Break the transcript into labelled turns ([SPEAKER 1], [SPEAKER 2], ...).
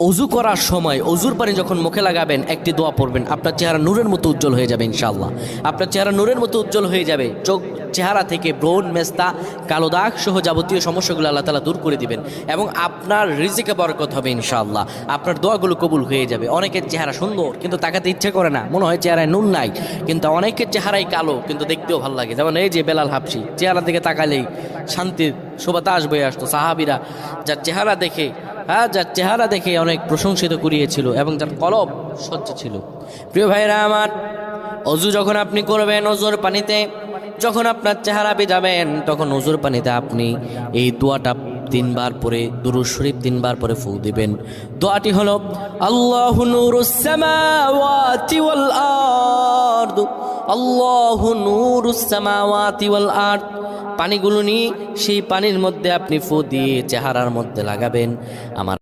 [SPEAKER 1] অজু করার সময় অজুর পানি যখন মুখে লাগাবেন একটি দোয়া পড়বেন, আপনার চেহারা নূরের মতো উজ্জ্বল হয়ে যাবে ইনশাআল্লাহ। আপনার চেহারা নূরের মতো উজ্জ্বল হয়ে যাবে, চোখ চেহারা থেকে ব্রণ, মেস্তা, কালো দাগ সহ যাবতীয় সমস্যাগুলো আল্লাহ তাআলা দূর করে দিবেন এবং আপনার রিজিকে বরকত হবে ইনশাআল্লাহ। আপনার দোয়াগুলো কবুল হয়ে যাবে। অনেকের চেহারা সুন্দর কিন্তু তাকাতে ইচ্ছে করে না, মনে হয় চেহারায় নুন নাই, কিন্তু অনেকের চেহারাই কালো কিন্তু দেখতেও ভালো লাগে। যেমন এই যে বেলাল হাবশি, চেহারা দিকে তাকালেই শান্তির সুবাতাস বয়ে আসতো। সাহাবীরা যার চেহারা দেখে অনেক প্রশংসিত করিয়েছিল এবং যার কলব স্বচ্ছ ছিল। প্রিয় ভাইরা আমার, অজু যখন আপনি করবেন, অজুর পানিতে যখন আপনার চেহারা ভিজাবেন, তখন অজুর পানিতে আপনি এই দোয়াটা 3 বার পরে, দুরূদ শরীফ 3 বার পরে ফু দিবেন। দোয়াটি হলো আল্লাহু নূরুস সামাওয়াতি ওয়াল আরদ, আল্লাহু নূরুস সামাওয়াতি ওয়াল আরদ। পানিগুলো নিয়ে সেই পানির মধ্যে আপনি ফু দিয়ে চেহারার মধ্যে লাগাবেন। আমার